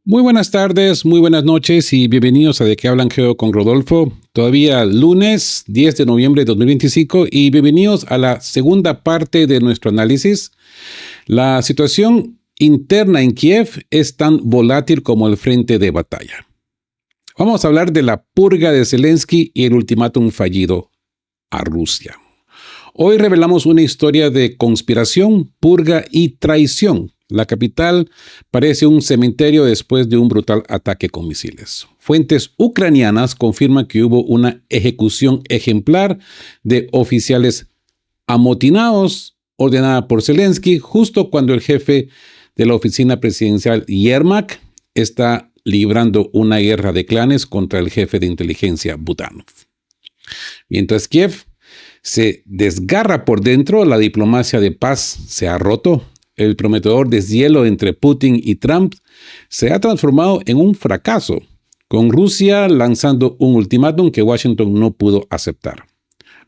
Muy buenas tardes, muy buenas noches y bienvenidos a De qué hablan Geo con Rodolfo. Todavía lunes 10 de noviembre de 2025 y bienvenidos a la segunda parte de nuestro análisis. La situación interna en Kiev es tan volátil como el frente de batalla. Vamos a hablar de la purga de Zelensky y el ultimátum fallido a Rusia. Hoy revelamos una historia de conspiración, purga y traición. La capital parece un cementerio después de un brutal ataque con misiles. Fuentes ucranianas confirman que hubo una ejecución ejemplar de oficiales amotinados ordenada por Zelensky justo cuando el jefe de la oficina presidencial Yermak está librando una guerra de clanes contra el jefe de inteligencia Budanov. Mientras Kiev se desgarra por dentro, la diplomacia de paz se ha roto. El prometedor deshielo entre Putin y Trump se ha transformado en un fracaso, con Rusia lanzando un ultimátum que Washington no pudo aceptar.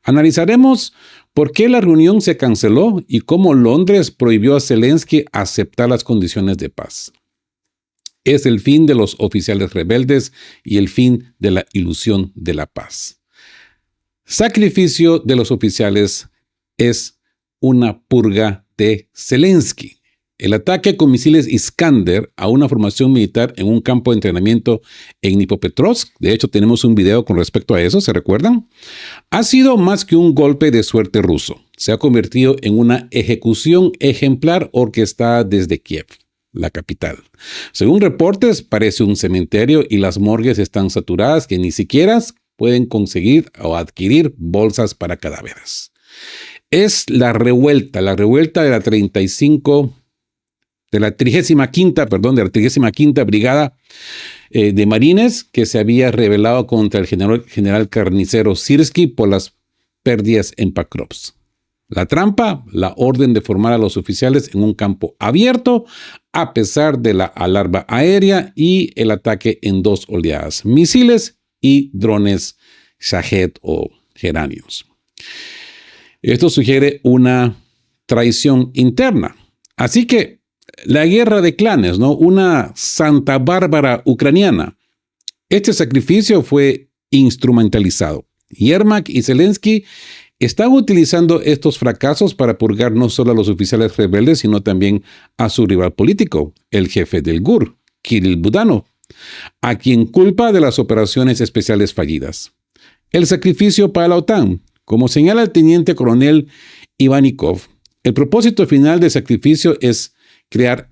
Analizaremos por qué la reunión se canceló y cómo Londres prohibió a Zelensky aceptar las condiciones de paz. Es el fin de los oficiales rebeldes y el fin de la ilusión de la paz. Sacrificio de los oficiales es una purga de Zelensky. El ataque con misiles Iskander a una formación militar en un campo de entrenamiento en Dnipropetrovsk, de hecho tenemos un video con respecto a eso, ¿se recuerdan? Ha sido más que un golpe de suerte ruso. Se ha convertido en una ejecución ejemplar orquestada desde Kiev, la capital. Según reportes, parece un cementerio y las morgues están saturadas que ni siquiera pueden conseguir o adquirir bolsas para cadáveres. Es la revuelta de la 35, de la 35ª Brigada de Marines que se había rebelado contra el general carnicero Syrski por las pérdidas en Pakrovsk. La trampa, la orden de formar a los oficiales en un campo abierto a pesar de la alarma aérea y el ataque en dos oleadas, misiles y drones Shahed o Geranios. Esto sugiere una traición interna. Así que la guerra de clanes, ¿no? Una Santa Bárbara ucraniana. Este sacrificio fue instrumentalizado. Yermak y Zelensky están utilizando estos fracasos para purgar no solo a los oficiales rebeldes, sino también a su rival político, el jefe del GUR, Kirill Budanov, a quien culpa de las operaciones especiales fallidas. El sacrificio para la OTAN. Como señala el teniente coronel Ivanikov, el propósito final del sacrificio es crear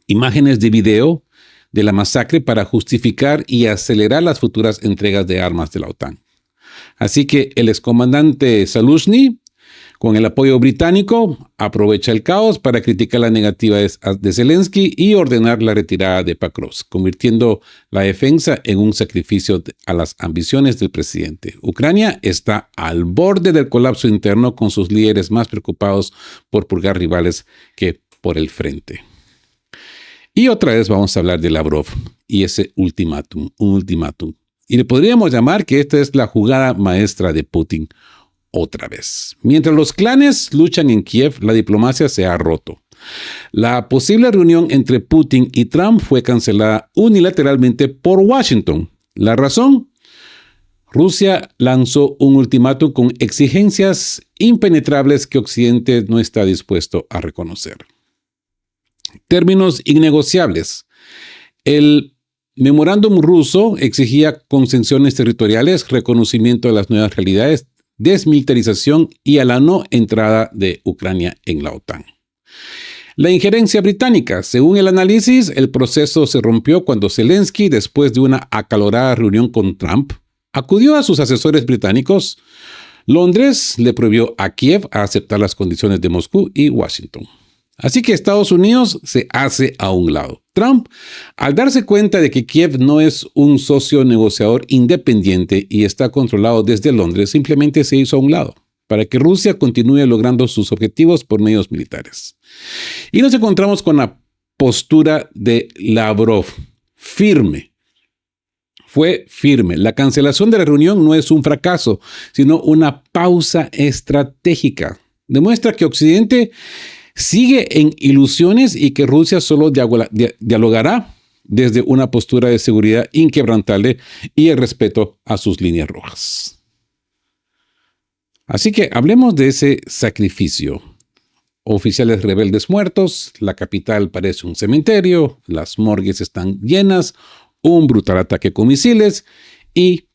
imágenes de video de la masacre para justificar y acelerar las futuras entregas de armas de la OTAN. Así que el excomandante Zaluzhny, con el apoyo británico, aprovecha el caos para criticar la negativa de Zelensky y ordenar la retirada de Pakrovsk, convirtiendo la defensa en un sacrificio a las ambiciones del presidente. Ucrania está al borde del colapso interno, con sus líderes más preocupados por purgar rivales que por el frente. Y otra vez vamos a hablar de Lavrov y ese ultimátum, un ultimátum. Y le podríamos llamar que esta es la jugada maestra de Putin. Otra vez. Mientras los clanes luchan en Kiev, la diplomacia se ha roto. La posible reunión entre Putin y Trump fue cancelada unilateralmente por Washington. ¿La razón? Rusia lanzó un ultimátum con exigencias impenetrables que Occidente no está dispuesto a reconocer. Términos innegociables. El memorándum ruso exigía concesiones territoriales, reconocimiento de las nuevas realidades, desmilitarización y a la no entrada de Ucrania en la OTAN. La injerencia británica. Según el análisis, el proceso se rompió cuando Zelensky, después de una acalorada reunión con Trump, acudió a sus asesores británicos. Londres le prohibió a Kiev aceptar las condiciones de Moscú y Washington. Así que Estados Unidos se hace a un lado. Trump, al darse cuenta de que Kiev no es un socio negociador independiente y está controlado desde Londres, simplemente se hizo a un lado para que Rusia continúe logrando sus objetivos por medios militares. Y nos encontramos con la postura de Lavrov, firme. Fue firme. La cancelación de la reunión no es un fracaso, sino una pausa estratégica. Demuestra que Occidente sigue en ilusiones y que Rusia solo dialogará desde una postura de seguridad inquebrantable y el respeto a sus líneas rojas. Así que hablemos de ese sacrificio. Oficiales rebeldes muertos, la capital parece un cementerio, las morgues están llenas, un brutal ataque con misiles y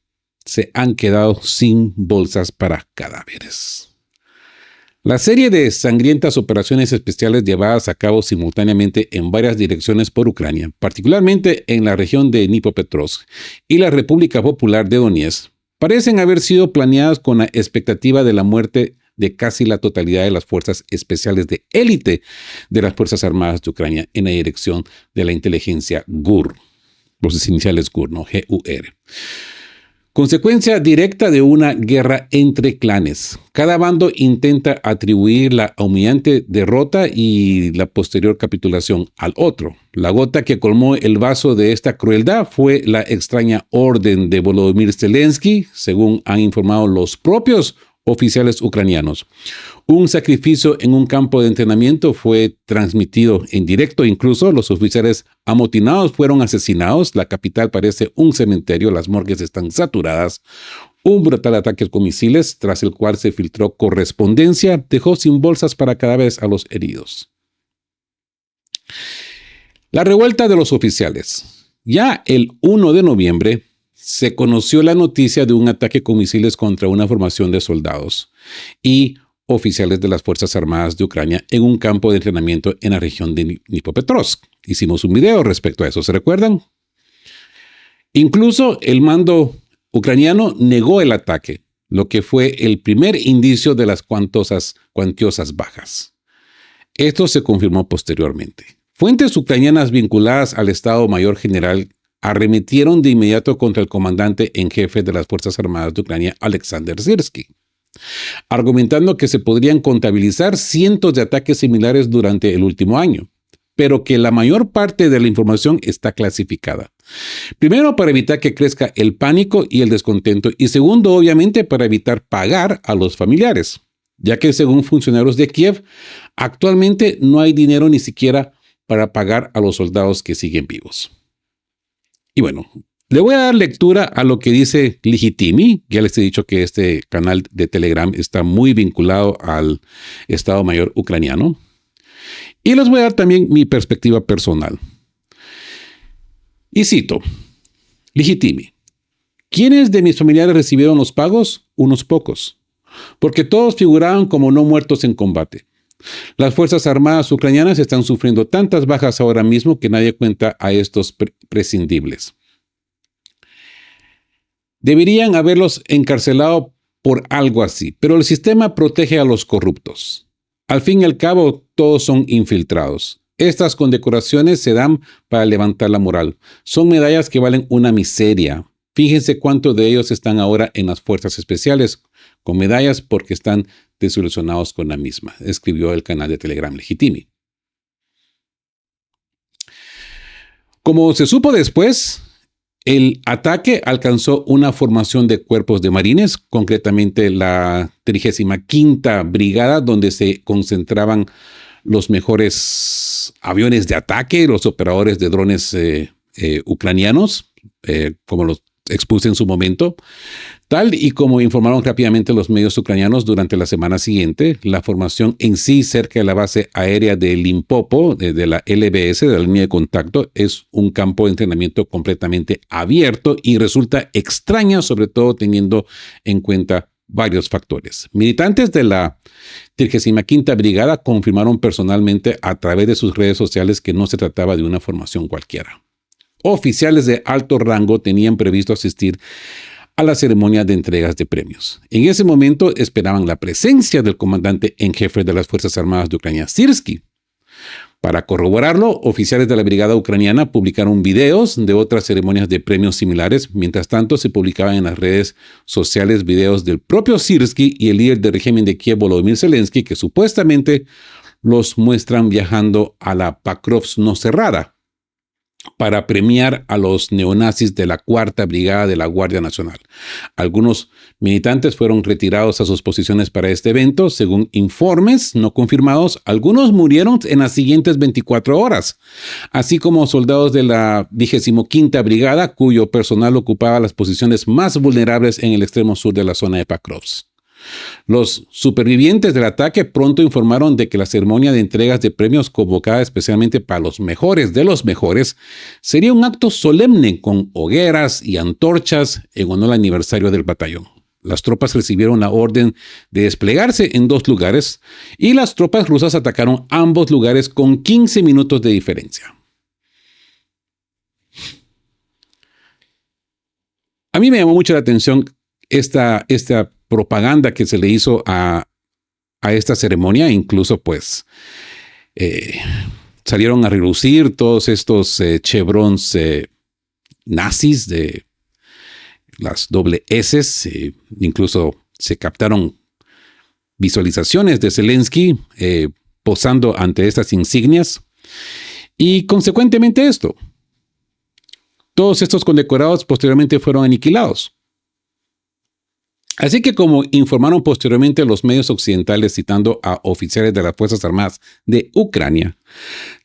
se han quedado sin bolsas para cadáveres. La serie de sangrientas operaciones especiales llevadas a cabo simultáneamente en varias direcciones por Ucrania, particularmente en la región de Dnipropetrovsk y la República Popular de Donetsk, parecen haber sido planeadas con la expectativa de la muerte de casi la totalidad de las fuerzas especiales de élite de las Fuerzas Armadas de Ucrania en la dirección de la inteligencia GUR, los iniciales GUR, ¿no? GUR. Consecuencia directa de una guerra entre clanes. Cada bando intenta atribuir la humillante derrota y la posterior capitulación al otro. La gota que colmó el vaso de esta crueldad fue la extraña orden de Volodymyr Zelensky, según han informado los propios oficiales ucranianos. Un sacrificio en un campo de entrenamiento fue transmitido en directo. Incluso los oficiales amotinados fueron asesinados. La capital parece un cementerio. Las morgues están saturadas. Un brutal ataque con misiles, tras el cual se filtró correspondencia, dejó sin bolsas para cadáveres a los heridos. La revuelta de los oficiales. Ya el 1 de noviembre, se conoció la noticia de un ataque con misiles contra una formación de soldados y oficiales de las Fuerzas Armadas de Ucrania en un campo de entrenamiento en la región de Dnipropetrovsk. Hicimos un video respecto a eso, ¿se recuerdan? Incluso el mando ucraniano negó el ataque, lo que fue el primer indicio de las cuantiosas bajas. Esto se confirmó posteriormente. Fuentes ucranianas vinculadas al Estado Mayor General arremetieron de inmediato contra el comandante en jefe de las Fuerzas Armadas de Ucrania, Alexander Syrski, argumentando que se podrían contabilizar cientos de ataques similares durante el último año, pero que la mayor parte de la información está clasificada. Primero, para evitar que crezca el pánico y el descontento, y segundo, obviamente, para evitar pagar a los familiares, ya que según funcionarios de Kiev, actualmente no hay dinero ni siquiera para pagar a los soldados que siguen vivos. Y bueno, le voy a dar lectura a lo que dice Legitimi. Ya les he dicho que este canal de Telegram está muy vinculado al Estado Mayor ucraniano. Y les voy a dar también mi perspectiva personal. Y cito, Legitimi. ¿Quiénes de mis familiares recibieron los pagos? Unos pocos, porque todos figuraban como no muertos en combate. Las Fuerzas Armadas ucranianas están sufriendo tantas bajas ahora mismo que nadie cuenta a estos prescindibles. Deberían haberlos encarcelado por algo así, pero el sistema protege a los corruptos. Al fin y al cabo, todos son infiltrados. Estas condecoraciones se dan para levantar la moral. Son medallas que valen una miseria. Fíjense cuántos de ellos están ahora en las fuerzas especiales con medallas porque están desilusionados con la misma, escribió el canal de Telegram Legitimi. Como se supo después, el ataque alcanzó una formación de cuerpos de marines, concretamente la 35ª Brigada, donde se concentraban los mejores aviones de ataque, los operadores de drones ucranianos, como los expuse en su momento. Tal y como informaron rápidamente los medios ucranianos durante la semana siguiente, la formación en sí cerca de la base aérea de Limpopo, de la LBS, de la línea de contacto, es un campo de entrenamiento completamente abierto y resulta extraña, sobre todo teniendo en cuenta varios factores. Militantes de la 35ª Brigada confirmaron personalmente a través de sus redes sociales que no se trataba de una formación cualquiera. Oficiales de alto rango tenían previsto asistir a la ceremonia de entregas de premios. En ese momento esperaban la presencia del comandante en jefe de las Fuerzas Armadas de Ucrania, Syrski. Para corroborarlo, oficiales de la brigada ucraniana publicaron videos de otras ceremonias de premios similares. Mientras tanto, se publicaban en las redes sociales videos del propio Syrski y el líder del régimen de Kiev, Volodymyr Zelensky, que supuestamente los muestran viajando a la Pakrovsk no cerrada, para premiar a los neonazis de la Cuarta Brigada de la Guardia Nacional. Algunos militantes fueron retirados a sus posiciones para este evento. Según informes no confirmados, algunos murieron en las siguientes 24 horas, así como soldados de la 25ª Brigada, cuyo personal ocupaba las posiciones más vulnerables en el extremo sur de la zona de Pakrovsk. Los supervivientes del ataque pronto informaron de que la ceremonia de entregas de premios convocada especialmente para los mejores de los mejores sería un acto solemne con hogueras y antorchas en honor al aniversario del batallón. Las tropas recibieron la orden de desplegarse en 2 lugares y las tropas rusas atacaron ambos lugares con 15 minutos de diferencia. A mí me llamó mucho la atención esta propaganda que se le hizo a esta ceremonia. Incluso pues salieron a relucir todos estos chevrons nazis de las doble S. Incluso se captaron visualizaciones de Zelensky posando ante estas insignias. Y consecuentemente esto, todos estos condecorados posteriormente fueron aniquilados. Así que, como informaron posteriormente los medios occidentales citando a oficiales de las Fuerzas Armadas de Ucrania,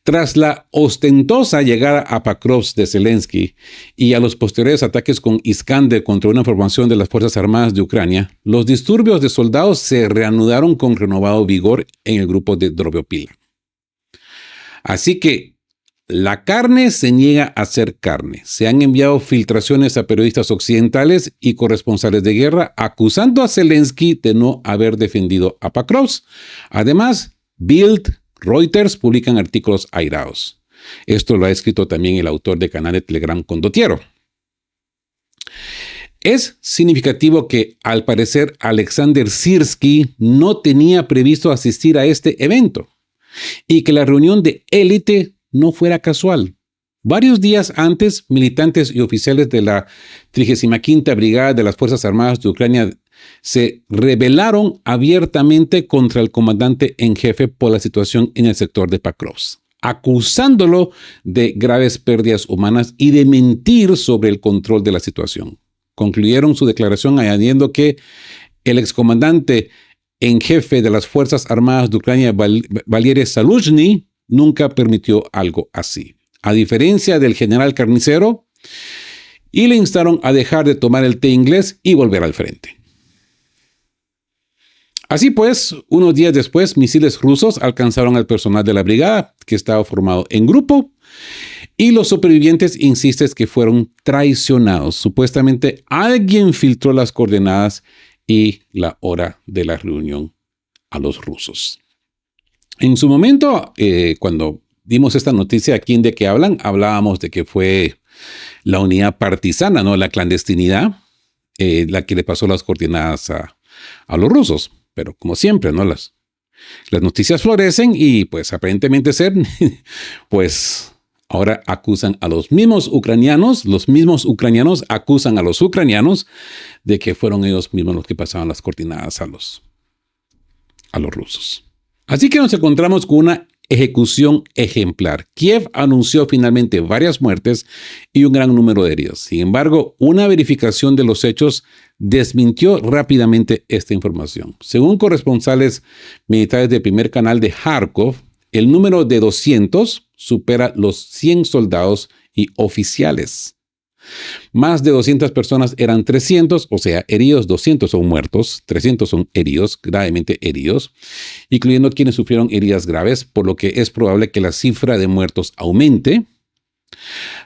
tras la ostentosa llegada a Pakrovsk de Zelensky y a los posteriores ataques con Iskander contra una formación de las Fuerzas Armadas de Ucrania, los disturbios de soldados se reanudaron con renovado vigor en el grupo de Drobiopila. Así que la carne se niega a ser carne. Se han enviado filtraciones a periodistas occidentales y corresponsales de guerra acusando a Zelensky de no haber defendido a Pakrovsk. Además, Bild, Reuters publican artículos airados. Esto lo ha escrito también el autor de canal de Telegram Condottiero. Es significativo que, al parecer, Alexander Sirski no tenía previsto asistir a este evento y que la reunión de élite no fuera casual. Varios días antes, militantes y oficiales de la 35ª Brigada de las Fuerzas Armadas de Ucrania se rebelaron abiertamente contra el comandante en jefe por la situación en el sector de Pakrovsk, acusándolo de graves pérdidas humanas y de mentir sobre el control de la situación. Concluyeron su declaración añadiendo que el excomandante en jefe de las Fuerzas Armadas de Ucrania, Valery Zaluzhny, nunca permitió algo así, a diferencia del general Carnicero, y le instaron a dejar de tomar el té inglés y volver al frente. Así pues, unos días después, misiles rusos alcanzaron al personal de la brigada, que estaba formado en grupo, y los supervivientes insisten que fueron traicionados. Supuestamente alguien filtró las coordenadas y la hora de la reunión a los rusos. En su momento, cuando dimos esta noticia aquí en De Qué Hablan, hablábamos de que fue la unidad partisana, ¿no? La clandestinidad, la que le pasó las coordenadas a los rusos. Pero como siempre, ¿no? Las noticias florecen y pues aparentemente pues ahora acusan a los mismos ucranianos acusan a los ucranianos de que fueron ellos mismos los que pasaban las coordenadas a los rusos. Así que nos encontramos con una ejecución ejemplar. Kiev anunció finalmente varias muertes y un gran número de heridos. Sin embargo, una verificación de los hechos desmintió rápidamente esta información. Según corresponsales militares del primer canal de Kharkov, el número de 200 supera los 100 soldados y oficiales. Más de 200 personas eran 300, o sea, heridos. 200 son muertos, 300 son heridos, gravemente heridos, incluyendo quienes sufrieron heridas graves, por lo que es probable que la cifra de muertos aumente.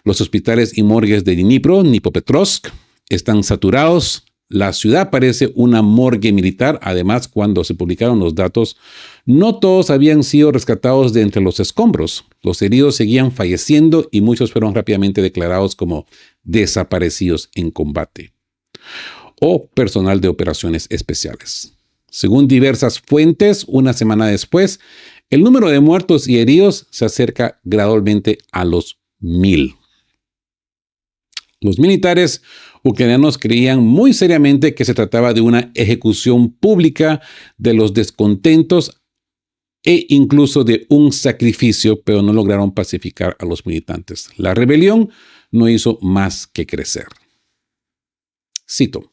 Los hospitales y morgues de Dnipropetrovsk están saturados. La ciudad parece una morgue militar. Además, cuando se publicaron los datos, no todos habían sido rescatados de entre los escombros. Los heridos seguían falleciendo y muchos fueron rápidamente declarados como desaparecidos en combate o personal de operaciones especiales. Según diversas fuentes, una semana después, el número de muertos y heridos se acerca gradualmente a los 1000. Los militares ucranianos creían muy seriamente que se trataba de una ejecución pública de los descontentos e incluso de un sacrificio, pero no lograron pacificar a los militantes. La rebelión no hizo más que crecer. Cito.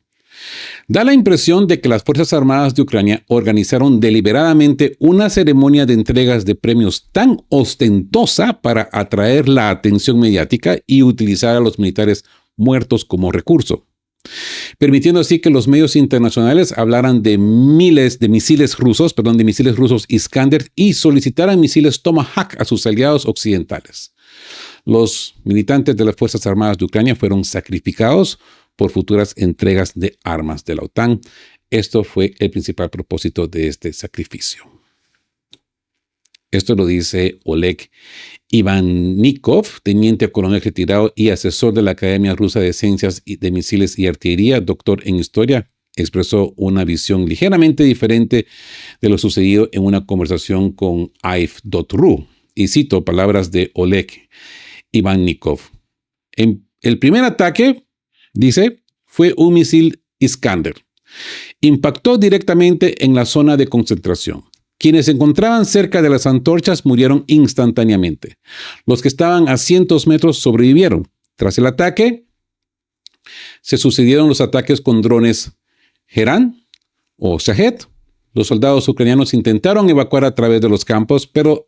Da la impresión de que las Fuerzas Armadas de Ucrania organizaron deliberadamente una ceremonia de entregas de premios tan ostentosa para atraer la atención mediática y utilizar a los militares muertos como recurso, permitiendo así que los medios internacionales hablaran de misiles rusos Iskander y solicitaran misiles Tomahawk a sus aliados occidentales. Los militantes de las Fuerzas Armadas de Ucrania fueron sacrificados por futuras entregas de armas de la OTAN. Esto fue el principal propósito de este sacrificio. Esto lo dice Oleg Ivannikov, teniente coronel retirado y asesor de la Academia Rusa de Ciencias de Misiles y Artillería, doctor en historia. Expresó una visión ligeramente diferente de lo sucedido en una conversación con AIF.ru. Y cito palabras de Oleg Ivannikov. En el primer ataque, dice, fue un misil Iskander. Impactó directamente en la zona de concentración. Quienes se encontraban cerca de las antorchas murieron instantáneamente. Los que estaban a cientos metros sobrevivieron. Tras el ataque, se sucedieron los ataques con drones Heran o Shahed. Los soldados ucranianos intentaron evacuar a través de los campos, pero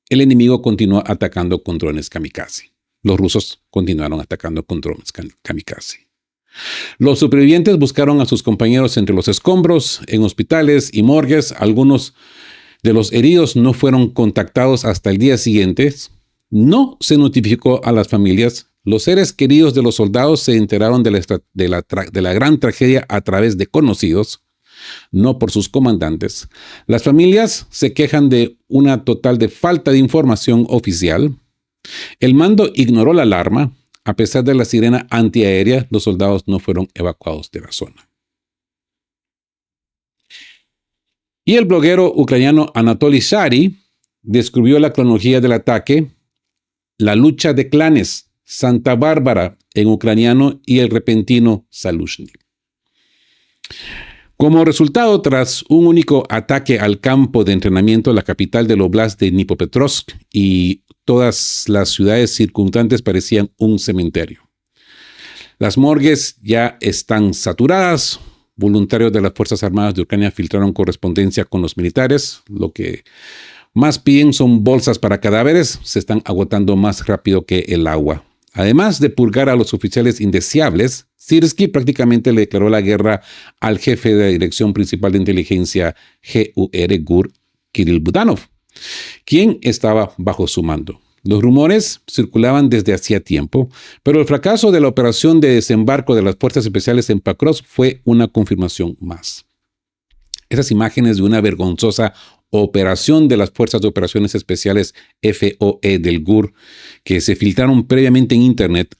el enemigo continuó atacando con drones kamikaze. Los rusos continuaron atacando con drones kamikaze. Los supervivientes buscaron a sus compañeros entre los escombros, en hospitales y morgues. Algunos de los heridos no fueron contactados hasta el día siguiente. No se notificó a las familias. Los seres queridos de los soldados se enteraron de la gran tragedia a través de conocidos, no por sus comandantes. Las familias se quejan de una total de falta de información oficial. El mando ignoró la alarma. A pesar de la sirena antiaérea, los soldados no fueron evacuados de la zona. Y el bloguero ucraniano Anatoly Shary describió la cronología del ataque, la lucha de clanes, Santa Bárbara en ucraniano y el repentino Salushny. Como resultado, tras un único ataque al campo de entrenamiento, la capital del oblast de Dnipropetrovsk y todas las ciudades circundantes parecían un cementerio. Las morgues ya están saturadas. Voluntarios de las Fuerzas Armadas de Ucrania filtraron correspondencia con los militares. Lo que más piden son bolsas para cadáveres. Se están agotando más rápido que el agua. Además de purgar a los oficiales indeseables, Syrskyi prácticamente le declaró la guerra al jefe de la Dirección Principal de Inteligencia GUR, Kirill Budanov, quien estaba bajo su mando. Los rumores circulaban desde hacía tiempo, pero el fracaso de la operación de desembarco de las fuerzas especiales en Pakrovsk fue una confirmación más. Esas imágenes de una vergonzosa operación de las Fuerzas de Operaciones Especiales FOE del GUR, que se filtraron previamente en Internet,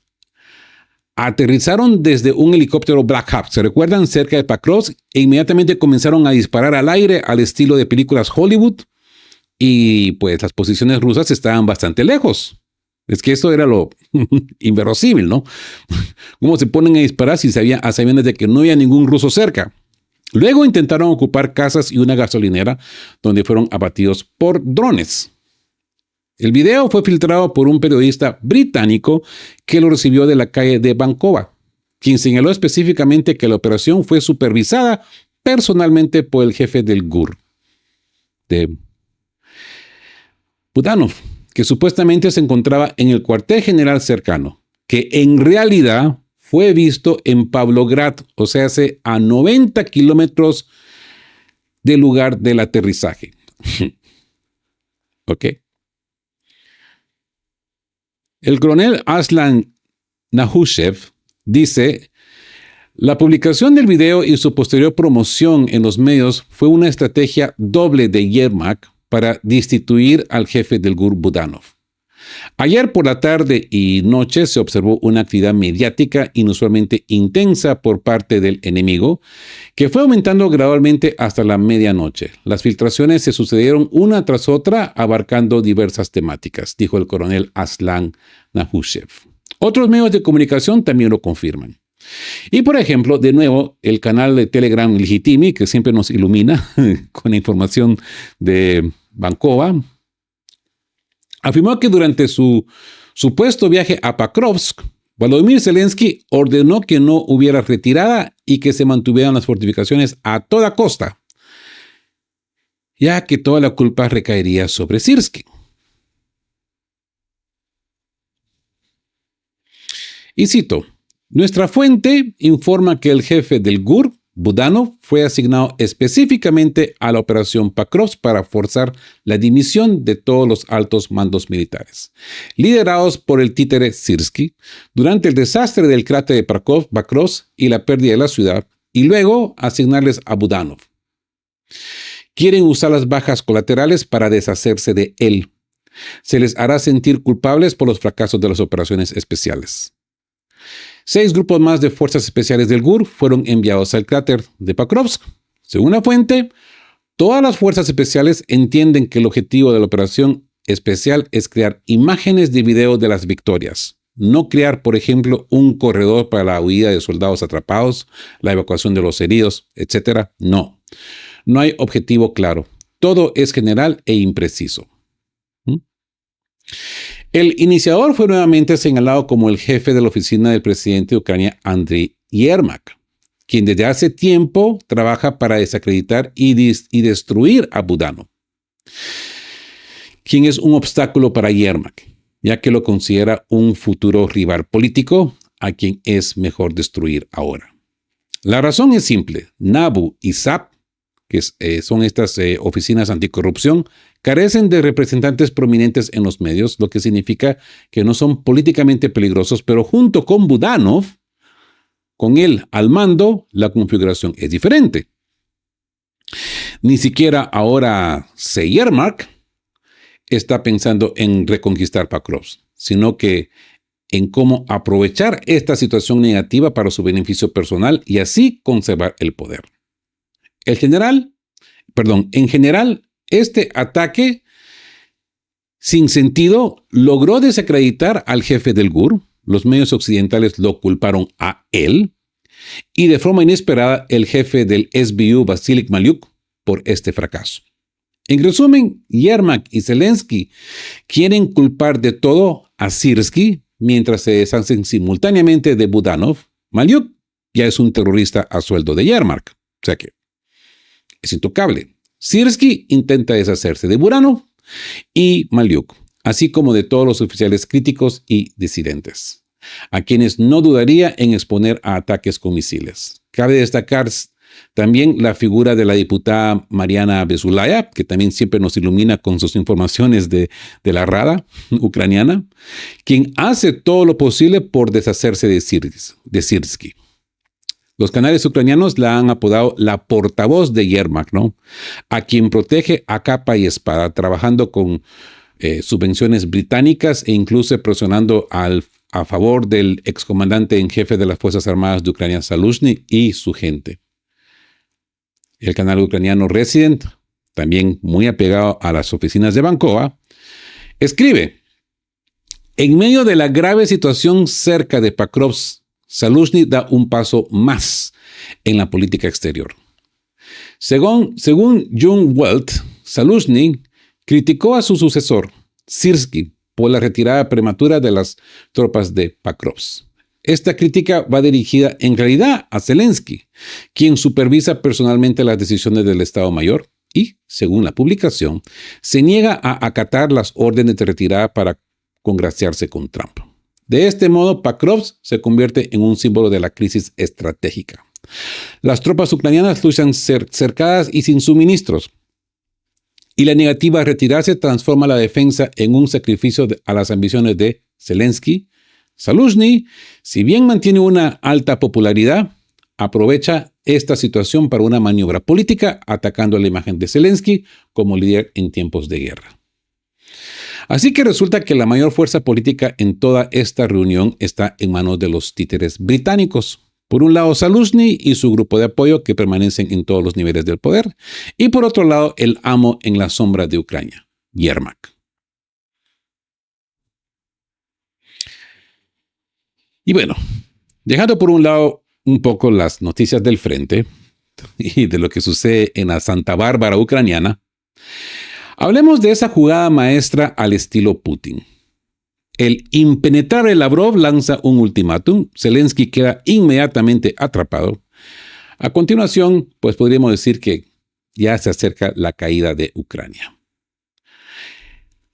aterrizaron desde un helicóptero Black Hawk, ¿se recuerdan? Cerca de Pakrovsk, e inmediatamente comenzaron a disparar al aire al estilo de películas Hollywood. Y pues las posiciones rusas estaban bastante lejos. Es que eso era lo inverosímil, ¿no? ¿Cómo se ponen a disparar si a sabiendas de que no había ningún ruso cerca? Luego intentaron ocupar casas y una gasolinera donde fueron abatidos por drones. El video fue filtrado por un periodista británico que lo recibió de la calle de Bankova, quien señaló específicamente que la operación fue supervisada personalmente por el jefe del GUR, de Budanov, que supuestamente se encontraba en el cuartel general cercano, que en realidad fue visto en Pavlograd, o sea, a 90 kilómetros del lugar del aterrizaje. ¿Ok? El coronel Aslan Nahushev dice: la publicación del video y su posterior promoción en los medios fue una estrategia doble de Yermak para destituir al jefe del GUR Budanov. Ayer por la tarde y noche se observó una actividad mediática inusualmente intensa por parte del enemigo, que fue aumentando gradualmente hasta la medianoche. Las filtraciones se sucedieron una tras otra, abarcando diversas temáticas, dijo el coronel Aslan Nahushev. Otros medios de comunicación también lo confirman. Y por ejemplo, de nuevo, el canal de Telegram Legitimi, que siempre nos ilumina con la información de Bancova, afirmó que durante su supuesto viaje a Pakrovsk, Volodymyr Zelensky ordenó que no hubiera retirada y que se mantuvieran las fortificaciones a toda costa, ya que toda la culpa recaería sobre Syrskyi. Y cito, nuestra fuente informa que el jefe del GUR, Budanov, fue asignado específicamente a la operación Pakrovsk para forzar la dimisión de todos los altos mandos militares, liderados por el títere Syrskyi, durante el desastre del cráter de Pakrovsk y la pérdida de la ciudad, y luego asignarles a Budanov. Quieren usar las bajas colaterales para deshacerse de él. Se les hará sentir culpables por los fracasos de las operaciones especiales. 6 grupos más de fuerzas especiales del GUR fueron enviados al cráter de Pakrovsk. Según la fuente, todas las fuerzas especiales entienden que el objetivo de la operación especial es crear imágenes de video de las victorias. No crear, por ejemplo, un corredor para la huida de soldados atrapados, la evacuación de los heridos, etc. No. No hay objetivo claro. Todo es general e impreciso. El iniciador fue nuevamente señalado como el jefe de la oficina del presidente de Ucrania, Andriy Yermak, quien desde hace tiempo trabaja para desacreditar y destruir a Budanov, quien es un obstáculo para Yermak, ya que lo considera un futuro rival político a quien es mejor destruir ahora. La razón es simple. NABU y SAP, que son estas oficinas anticorrupción, carecen de representantes prominentes en los medios, lo que significa que no son políticamente peligrosos, pero junto con Budanov, con él al mando, la configuración es diferente. Ni siquiera ahora Yermak está pensando en reconquistar Pakrovsk, sino que en cómo aprovechar esta situación negativa para su beneficio personal y así conservar el poder. En general, este ataque sin sentido logró desacreditar al jefe del GUR. Los medios occidentales lo culparon a él. Y de forma inesperada, el jefe del SBU, Vasily Maliuk, por este fracaso. En resumen, Yermak y Zelensky quieren culpar de todo a Syrskyi mientras se deshacen simultáneamente de Budanov. Maliuk ya es un terrorista a sueldo de Yermak. O sea que es intocable. Syrskyi intenta deshacerse de Budanov y Maliuk, así como de todos los oficiales críticos y disidentes, a quienes no dudaría en exponer a ataques con misiles. Cabe destacar también la figura de la diputada Mariana Bezulaya, que también siempre nos ilumina con sus informaciones de la Rada ucraniana, quien hace todo lo posible por deshacerse de Syrskyi. Los canales ucranianos la han apodado la portavoz de Yermak, ¿no? A quien protege a capa y espada, trabajando con subvenciones británicas e incluso presionando a favor del excomandante en jefe de las Fuerzas Armadas de Ucrania, Zaluzhny, y su gente. El canal ucraniano Resident, también muy apegado a las oficinas de Bancova, escribe: en medio de la grave situación cerca de Pakrovsk, Zaluzhny da un paso más en la política exterior. Según Jung Welt, Zaluzhny criticó a su sucesor, Syrskyi, por la retirada prematura de las tropas de Pakrovsk. Esta crítica va dirigida en realidad a Zelensky, quien supervisa personalmente las decisiones del Estado Mayor y, según la publicación, se niega a acatar las órdenes de retirada para congraciarse con Trump. De este modo, Pakrovsk se convierte en un símbolo de la crisis estratégica. Las tropas ucranianas luchan cercadas y sin suministros, y la negativa a retirarse transforma la defensa en un sacrificio a las ambiciones de Zelensky. Zaluzhny, si bien mantiene una alta popularidad, aprovecha esta situación para una maniobra política, atacando la imagen de Zelensky como líder en tiempos de guerra. Así que resulta que la mayor fuerza política en toda esta reunión está en manos de los títeres británicos. Por un lado, Zaluzhny y su grupo de apoyo, que permanecen en todos los niveles del poder, y por otro lado, el amo en la sombra de Ucrania, Yermak. Y bueno, Dejando por un lado un poco las noticias del frente y de lo que sucede en la Santa Bárbara ucraniana, hablemos de esa jugada maestra al estilo Putin. El impenetrable Lavrov lanza un ultimátum, Zelensky queda inmediatamente atrapado. A continuación, pues podríamos decir que ya se acerca la caída de Ucrania.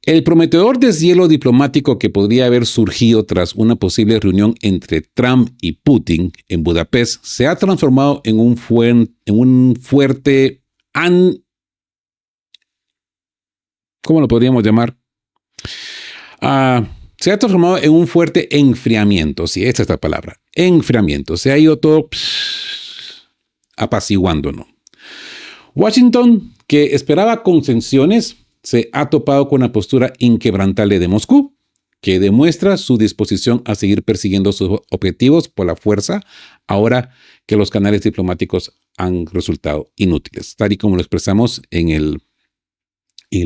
El prometedor deshielo diplomático que podría haber surgido tras una posible reunión entre Trump y Putin en Budapest se ha transformado en un fuerte, ¿cómo lo podríamos llamar? Se ha transformado en un fuerte enfriamiento, sí, esta es la palabra, enfriamiento. Se ha ido todo apaciguando, ¿no? Washington, que esperaba concesiones, se ha topado con una postura inquebrantable de Moscú, que demuestra su disposición a seguir persiguiendo sus objetivos por la fuerza, ahora que los canales diplomáticos han resultado inútiles, tal y como lo expresamos en el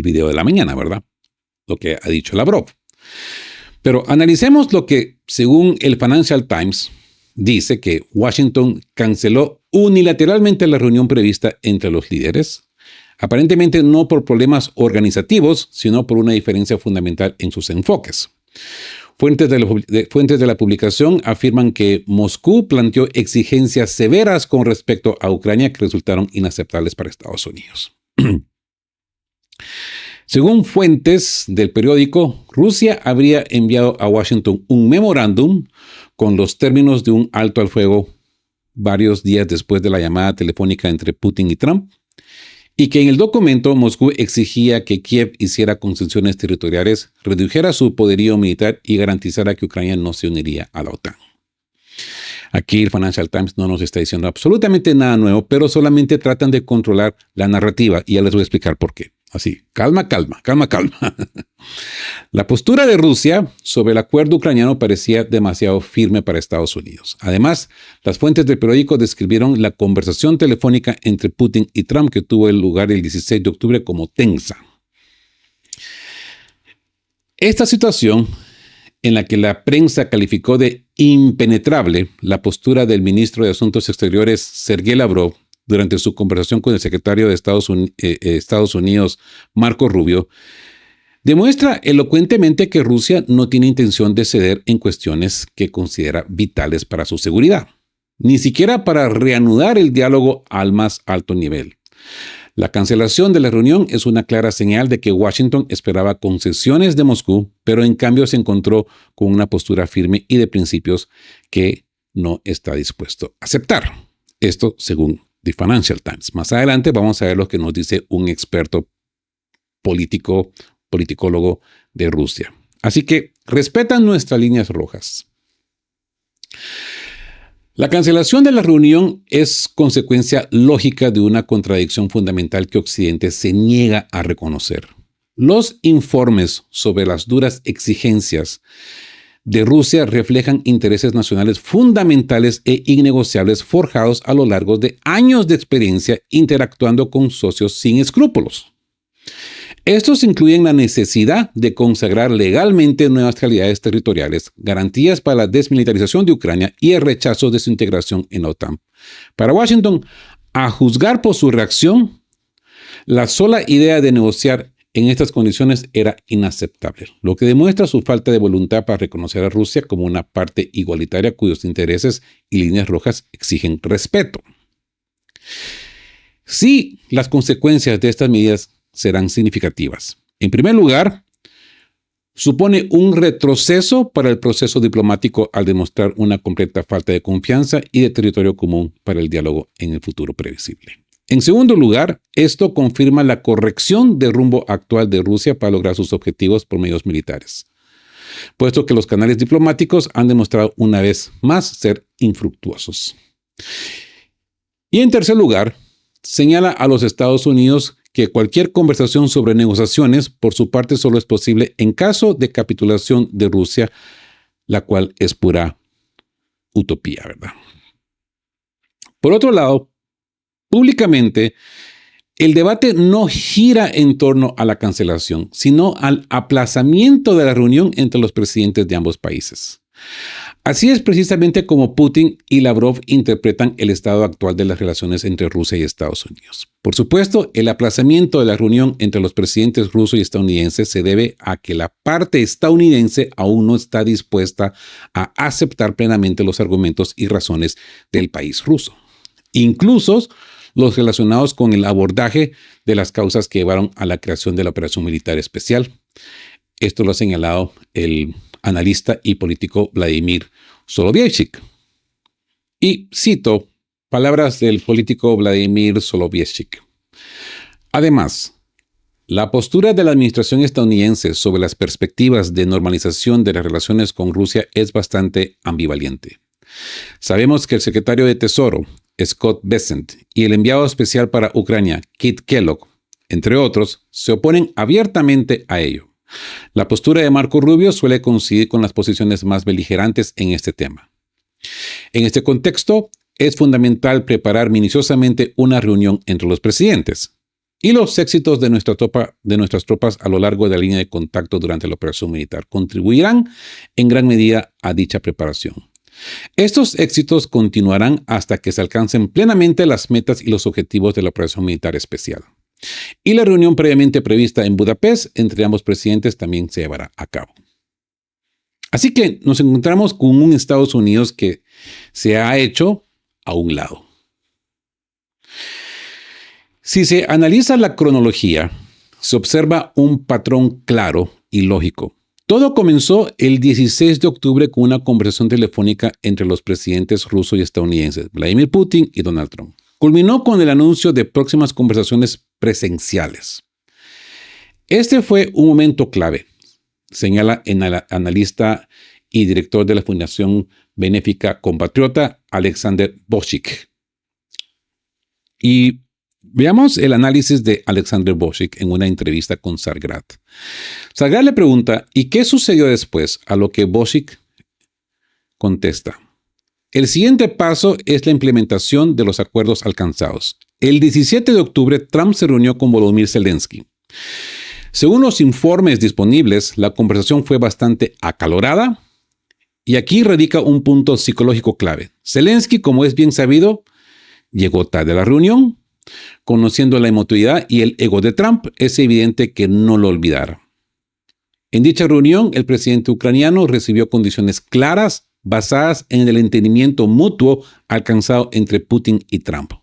video de la mañana, ¿verdad? Lo que ha dicho Lavrov. Pero analicemos lo que, según el Financial Times, dice que Washington canceló unilateralmente la reunión prevista entre los líderes, aparentemente no por problemas organizativos, sino por una diferencia fundamental en sus enfoques. Fuentes de la publicación afirman que Moscú planteó exigencias severas con respecto a Ucrania que resultaron inaceptables para Estados Unidos. Según fuentes del periódico, Rusia habría enviado a Washington un memorándum con los términos de un alto al fuego varios días después de la llamada telefónica entre Putin y Trump, y que en el documento Moscú exigía que Kiev hiciera concesiones territoriales, redujera su poderío militar y garantizara que Ucrania no se uniría a la OTAN. Aquí el Financial Times no nos está diciendo absolutamente nada nuevo, pero solamente tratan de controlar la narrativa y ya les voy a explicar por qué. Así, calma. La postura de Rusia sobre el acuerdo ucraniano parecía demasiado firme para Estados Unidos. Además, las fuentes del periódico describieron la conversación telefónica entre Putin y Trump que tuvo lugar el 16 de octubre como tensa. Esta situación, en la que la prensa calificó de impenetrable la postura del ministro de Asuntos Exteriores, Sergei Lavrov, durante su conversación con el secretario de Estados Unidos, Marco Rubio, demuestra elocuentemente que Rusia no tiene intención de ceder en cuestiones que considera vitales para su seguridad, ni siquiera para reanudar el diálogo al más alto nivel. La cancelación de la reunión es una clara señal de que Washington esperaba concesiones de Moscú, pero en cambio se encontró con una postura firme y de principios que no está dispuesto a aceptar. Esto según The Financial Times. Más adelante vamos a ver lo que nos dice un experto politicólogo de Rusia. Así que respetan nuestras líneas rojas. La cancelación de la reunión es consecuencia lógica de una contradicción fundamental que Occidente se niega a reconocer. Los informes sobre las duras exigencias de Rusia reflejan intereses nacionales fundamentales e innegociables forjados a lo largo de años de experiencia interactuando con socios sin escrúpulos. Estos incluyen la necesidad de consagrar legalmente nuevas realidades territoriales, garantías para la desmilitarización de Ucrania y el rechazo de su integración en la OTAN. Para Washington, a juzgar por su reacción, la sola idea de negociar en estas condiciones era inaceptable, lo que demuestra su falta de voluntad para reconocer a Rusia como una parte igualitaria cuyos intereses y líneas rojas exigen respeto. Sí, las consecuencias de estas medidas serán significativas. En primer lugar, supone un retroceso para el proceso diplomático al demostrar una completa falta de confianza y de territorio común para el diálogo en el futuro previsible. En segundo lugar, esto confirma la corrección de rumbo actual de Rusia para lograr sus objetivos por medios militares, puesto que los canales diplomáticos han demostrado una vez más ser infructuosos. Y en tercer lugar, señala a los Estados Unidos que cualquier conversación sobre negociaciones por su parte solo es posible en caso de capitulación de Rusia, la cual es pura utopía, ¿verdad? Por otro lado, públicamente, el debate no gira en torno a la cancelación, sino al aplazamiento de la reunión entre los presidentes de ambos países. Así es precisamente como Putin y Lavrov interpretan el estado actual de las relaciones entre Rusia y Estados Unidos. Por supuesto, el aplazamiento de la reunión entre los presidentes ruso y estadounidense se debe a que la parte estadounidense aún no está dispuesta a aceptar plenamente los argumentos y razones del país ruso, incluso los relacionados con el abordaje de las causas que llevaron a la creación de la operación militar especial. Esto lo ha señalado el analista y político Vladimir Soloveitchik. Y cito palabras del político Vladimir Soloveitchik. Además, la postura de la administración estadounidense sobre las perspectivas de normalización de las relaciones con Rusia es bastante ambivalente. Sabemos que el secretario de Tesoro, Scott Bessent, y el enviado especial para Ucrania, Kit Kellogg, entre otros, se oponen abiertamente a ello. La postura de Marco Rubio suele coincidir con las posiciones más beligerantes en este tema. En este contexto, es fundamental preparar minuciosamente una reunión entre los presidentes y los éxitos de nuestras tropas a lo largo de la línea de contacto durante la operación militar contribuirán en gran medida a dicha preparación. Estos éxitos continuarán hasta que se alcancen plenamente las metas y los objetivos de la operación militar especial. Y la reunión previamente prevista en Budapest entre ambos presidentes también se llevará a cabo. Así que nos encontramos con un Estados Unidos que se ha hecho a un lado. Si se analiza la cronología, se observa un patrón claro y lógico. Todo comenzó el 16 de octubre con una conversación telefónica entre los presidentes ruso y estadounidenses, Vladimir Putin y Donald Trump. Culminó con el anuncio de próximas conversaciones presenciales. Este fue un momento clave, señala el analista y director de la Fundación Benéfica Compatriota, Alexander Boschik. Y veamos el análisis de Alexander Boschik en una entrevista con Sargrad. Sargrad le pregunta, ¿y qué sucedió después? A lo que Boschik contesta. El siguiente paso es la implementación de los acuerdos alcanzados. El 17 de octubre, Trump se reunió con Volodymyr Zelensky. Según los informes disponibles, la conversación fue bastante acalorada y aquí radica un punto psicológico clave. Zelensky, como es bien sabido, llegó tarde a la reunión. Conociendo la emotividad y el ego de Trump, es evidente que no lo olvidara. En dicha reunión, el presidente ucraniano recibió condiciones claras basadas en el entendimiento mutuo alcanzado entre Putin y Trump.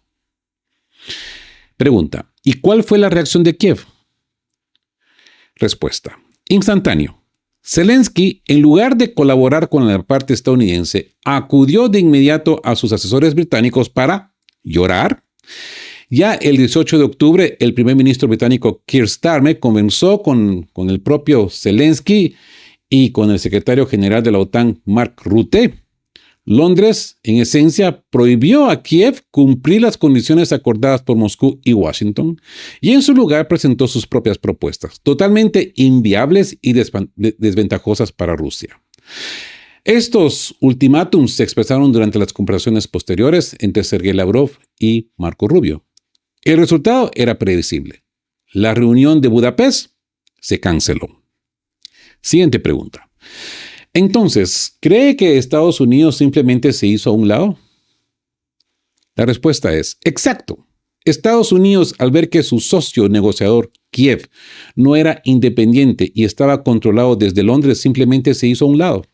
Pregunta, ¿y cuál fue la reacción de Kiev? Respuesta, instantáneo. Zelensky, en lugar de colaborar con la parte estadounidense, acudió de inmediato a sus asesores británicos para llorar. Ya el 18 de octubre, el primer ministro británico Keir Starmer conversó con el propio Zelensky y con el secretario general de la OTAN, Mark Rutte. Londres, en esencia, prohibió a Kiev cumplir las condiciones acordadas por Moscú y Washington, y en su lugar presentó sus propias propuestas, totalmente inviables y desventajosas para Rusia. Estos ultimátums se expresaron durante las conversaciones posteriores entre Sergei Lavrov y Marco Rubio. El resultado era previsible. La reunión de Budapest se canceló. Siguiente pregunta. Entonces, ¿cree que Estados Unidos simplemente se hizo a un lado? La respuesta es, exacto. Estados Unidos, al ver que su socio negociador, Kiev, no era independiente y estaba controlado desde Londres, simplemente se hizo a un lado.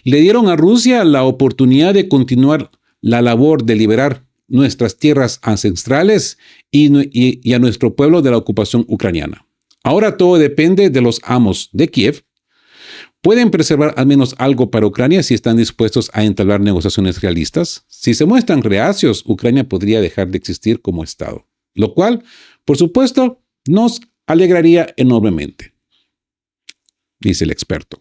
Le dieron a Rusia la oportunidad de continuar la labor de liberar nuestras tierras ancestrales y a nuestro pueblo de la ocupación ucraniana. Ahora todo depende de los amos de Kiev. Pueden preservar al menos algo para Ucrania si están dispuestos a entablar negociaciones realistas. Si se muestran reacios, Ucrania podría dejar de existir como Estado, lo cual, por supuesto, nos alegraría enormemente, dice el experto.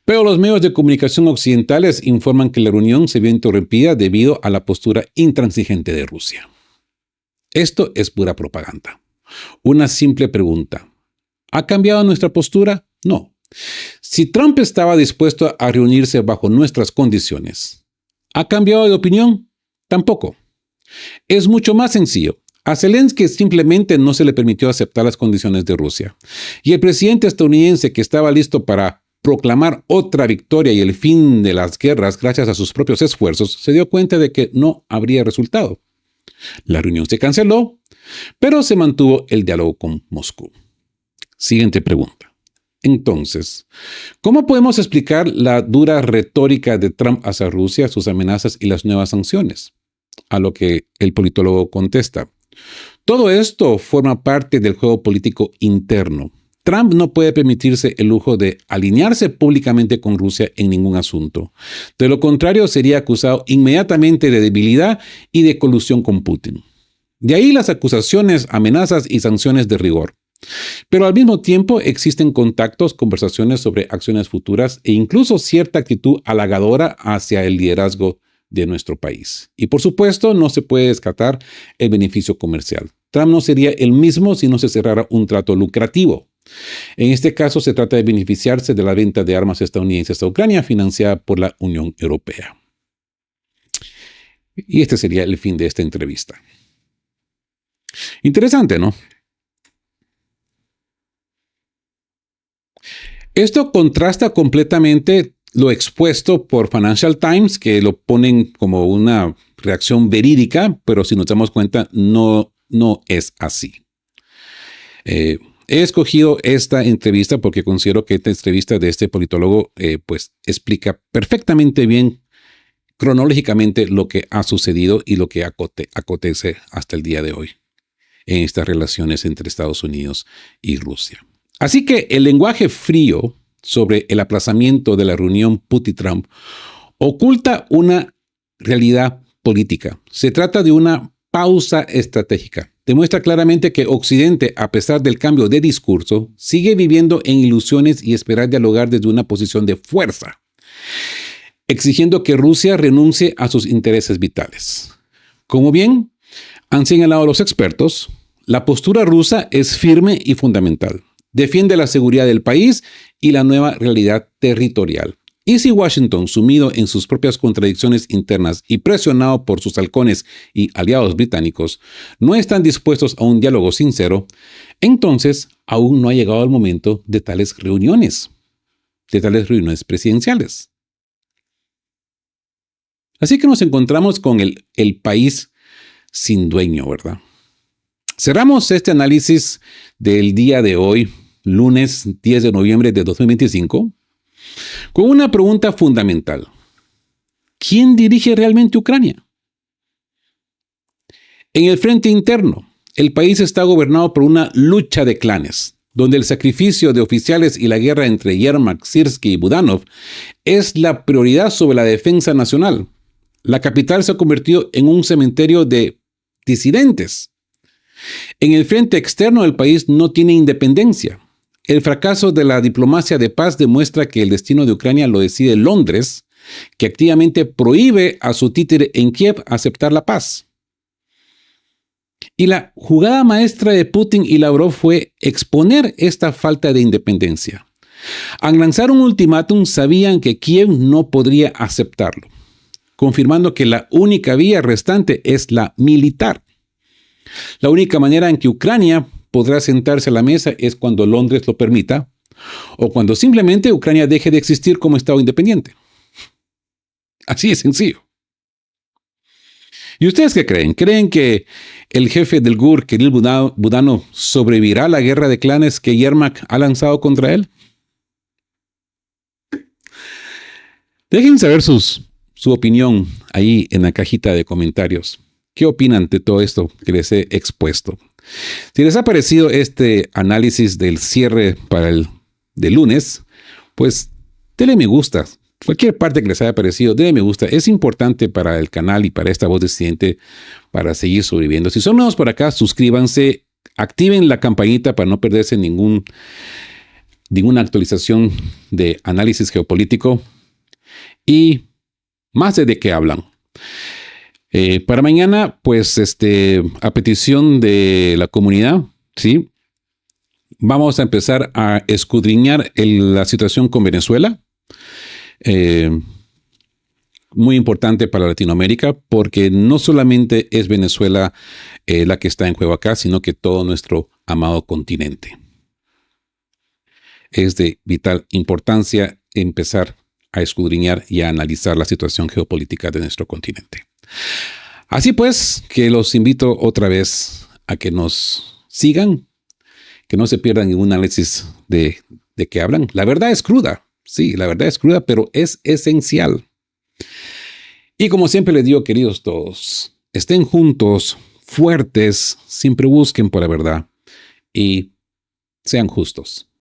Pero los medios de comunicación occidentales informan que la reunión se vio interrumpida debido a la postura intransigente de Rusia. Esto es pura propaganda. Una simple pregunta. ¿Ha cambiado nuestra postura? No. Si Trump estaba dispuesto a reunirse bajo nuestras condiciones, ¿ha cambiado de opinión? Tampoco. Es mucho más sencillo. A Zelensky simplemente no se le permitió aceptar las condiciones de Rusia. Y el presidente estadounidense, que estaba listo para proclamar otra victoria y el fin de las guerras gracias a sus propios esfuerzos, se dio cuenta de que no habría resultado. La reunión se canceló, pero se mantuvo el diálogo con Moscú. Siguiente pregunta. Entonces, ¿cómo podemos explicar la dura retórica de Trump hacia Rusia, sus amenazas y las nuevas sanciones? A lo que el politólogo contesta: todo esto forma parte del juego político interno. Trump no puede permitirse el lujo de alinearse públicamente con Rusia en ningún asunto. De lo contrario, sería acusado inmediatamente de debilidad y de colusión con Putin. De ahí las acusaciones, amenazas y sanciones de rigor. Pero al mismo tiempo existen contactos, conversaciones sobre acciones futuras e incluso cierta actitud halagadora hacia el liderazgo de nuestro país. Y por supuesto, no se puede descartar el beneficio comercial. Trump no sería el mismo si no se cerrara un trato lucrativo. En este caso, se trata de beneficiarse de la venta de armas estadounidenses a Ucrania financiada por la Unión Europea. Y este sería el fin de esta entrevista. Interesante, ¿no? Esto contrasta completamente lo expuesto por Financial Times, que lo ponen como una reacción verídica, pero si nos damos cuenta, no es así. He escogido esta entrevista porque considero que esta entrevista de este politólogo pues explica perfectamente bien cronológicamente lo que ha sucedido y lo que acontece hasta el día de hoy en estas relaciones entre Estados Unidos y Rusia. Así que el lenguaje frío sobre el aplazamiento de la reunión Putin-Trump oculta una realidad política. Se trata de una pausa estratégica. Demuestra claramente que Occidente, a pesar del cambio de discurso, sigue viviendo en ilusiones y esperar dialogar desde una posición de fuerza, exigiendo que Rusia renuncie a sus intereses vitales. Como bien han señalado los expertos, la postura rusa es firme y fundamental. Defiende la seguridad del país y la nueva realidad territorial. Y si Washington, sumido en sus propias contradicciones internas y presionado por sus halcones y aliados británicos, no están dispuestos a un diálogo sincero, entonces aún no ha llegado el momento de tales reuniones presidenciales. Así que nos encontramos con el país sin dueño, ¿verdad? Cerramos este análisis del día de hoy, lunes 10 de noviembre de 2025, con una pregunta fundamental. ¿Quién dirige realmente Ucrania? En el frente interno, el país está gobernado por una lucha de clanes, donde el sacrificio de oficiales y la guerra entre Yermak, Sirsky y Budanov es la prioridad sobre la defensa nacional. La capital se ha convertido en un cementerio de disidentes. En el frente externo, el país no tiene independencia. El fracaso de la diplomacia de paz demuestra que el destino de Ucrania lo decide Londres, que activamente prohíbe a su títere en Kiev aceptar la paz. Y la jugada maestra de Putin y Lavrov fue exponer esta falta de independencia. Al lanzar un ultimátum, sabían que Kiev no podría aceptarlo, confirmando que la única vía restante es la militar. La única manera en que Ucrania podrá sentarse a la mesa es cuando Londres lo permita o cuando simplemente Ucrania deje de existir como Estado independiente. Así de sencillo. ¿Y ustedes qué creen? ¿Creen que el jefe del GUR, Kirill Budanov, sobrevivirá a la guerra de clanes que Yermak ha lanzado contra él? Dejen saber su opinión ahí en la cajita de comentarios. ¿Qué opinan de todo esto que les he expuesto? Si les ha parecido este análisis del cierre para el de lunes, pues denle me gusta. Cualquier parte que les haya parecido, denle me gusta. Es importante para el canal y para esta voz disidente para seguir sobreviviendo. Si son nuevos por acá, suscríbanse, activen la campanita para no perderse ninguna actualización de análisis geopolítico y más de qué hablan. Para mañana, pues, a petición de la comunidad, ¿sí? Vamos a empezar a escudriñar la situación con Venezuela. Muy importante para Latinoamérica, porque no solamente es Venezuela la que está en juego acá, sino que todo nuestro amado continente. es de vital importancia empezar a escudriñar y a analizar la situación geopolítica de nuestro continente. Así pues, que los invito otra vez a que nos sigan, que no se pierdan ningún análisis de qué hablan. La verdad es cruda, sí, la verdad es cruda, pero es esencial. Y como siempre les digo, queridos todos, estén juntos, fuertes, siempre busquen por la verdad y sean justos.